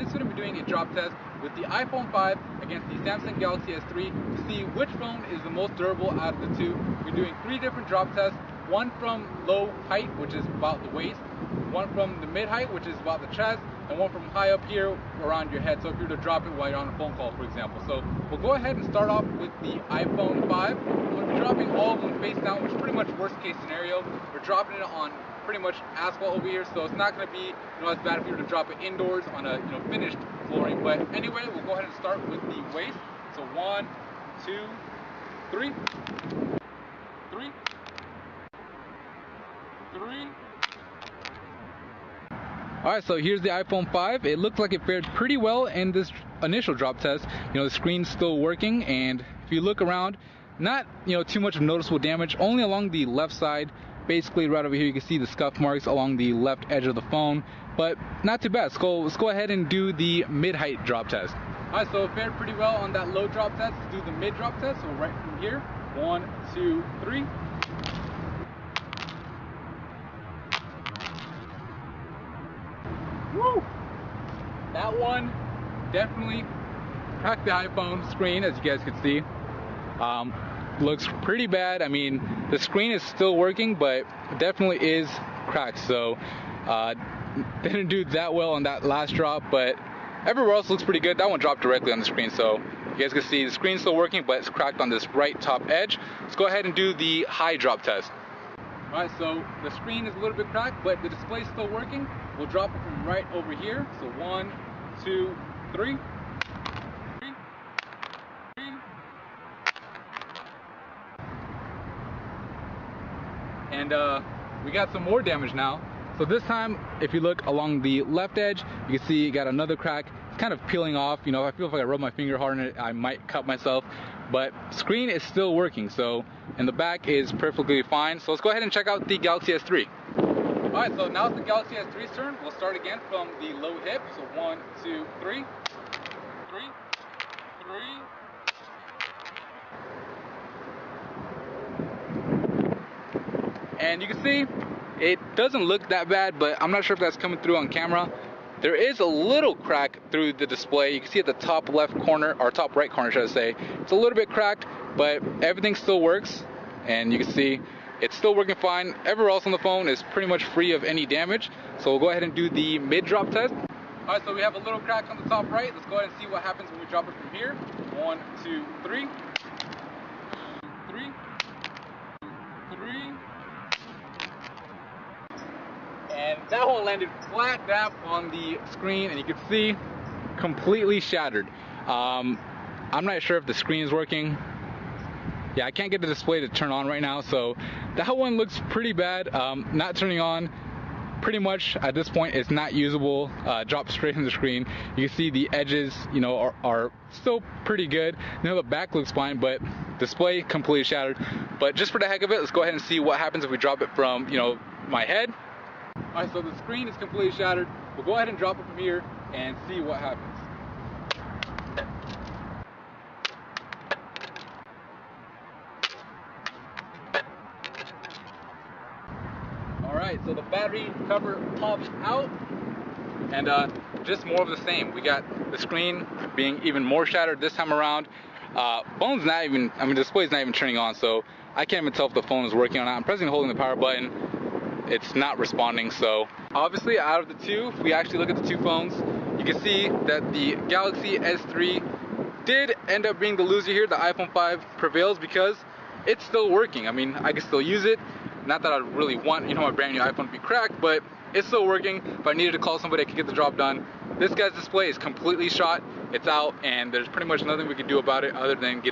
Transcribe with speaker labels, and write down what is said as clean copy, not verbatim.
Speaker 1: this is going to be doing a drop test with the iPhone 5 against the Samsung Galaxy S3 to see which phone is the most durable out of the two. We're doing 3 different drop tests, one from low height, which is about the waist, one from the mid height, which is about the chest, and one from high up here around your head, so if you were to drop it while you're on a phone call, for example. So we'll go ahead and start off with the iPhone 5. We're going to be dropping all of them face down, which is pretty much worst case scenario. We're dropping it on pretty much asphalt over here, so it's not going to be as bad if you were to drop it indoors on a finished flooring. But anyway, we'll go ahead and start with the waist. So 1, 2, 3, 3, 3. Alright, so here's the iPhone 5. It looked like it fared pretty well in this initial drop test. The screen's still working, and if you look around, not too much of noticeable damage, only along the left side. Basically right over here you can see the scuff marks along the left edge of the phone, but not too bad. Let's go ahead and do the mid-height drop test. Alright, so it fared pretty well on that low drop test. Let's do the mid drop test. So right from here, 1, 2, 3. Woo! That one definitely cracked the iPhone screen, as you guys can see. Looks pretty bad. I mean, the screen is still working, but it definitely is cracked. So didn't do that well on that last drop, but everywhere else looks pretty good. That one dropped directly on the screen, so you guys can see the screen's still working, but it's cracked on this right top edge. Let's go ahead and do the high drop test. Alright, so the screen is a little bit cracked, but the display's still working. We'll drop it from right over here. So 1, 2, 3. And we got some more damage now. So this time, if you look along the left edge, you can see you got another crack. It's kind of peeling off. I feel if I rub my finger hard on it, I might cut myself. But screen is still working, so, and the back is perfectly fine. So let's go ahead and check out the Galaxy S3. Alright, so now it's the Galaxy S3's turn. We'll start again from the low hip. So 1, 2, 3. 3, 3. And you can see it doesn't look that bad, but I'm not sure if that's coming through on camera. There is a little crack through the display. You can see at the top left corner, or top right corner should I say. It's a little bit cracked, but everything still works. And you can see it's still working fine. Everywhere else on the phone is pretty much free of any damage. So we'll go ahead and do the mid drop test. Alright, so we have a little crack on the top right. Let's go ahead and see what happens when we drop it from here. 1, 2, 3. 3. 3. And that one landed flat dap on the screen, and you can see completely shattered. I'm not sure if the screen is working. Yeah, I can't get the display to turn on right now, so that one looks pretty bad. Not turning on. Pretty much at this point it's not usable. Dropped straight in the screen. You can see the edges are still pretty good. The back looks fine, but display completely shattered. But just for the heck of it, let's go ahead and see what happens if we drop it from my head. Alright, so the screen is completely shattered. We'll go ahead and drop it from here and see what happens. Alright, so the battery cover pops out, and just more of the same. We got the screen being even more shattered this time around. Phone's not even, the display's not even turning on, so I can't even tell if the phone is working or not. I'm pressing and holding the power button. It's not responding. So obviously out of the two, if we actually look at the two phones, you can see that the Galaxy S3 did end up being the loser here. The iPhone 5 prevails because it's still working. I can still use it. Not that I really want my brand new iPhone to be cracked, but it's still working. If I needed to call somebody, I could get the job done. This guy's display is completely shot. It's out, and there's pretty much nothing we can do about it other than getting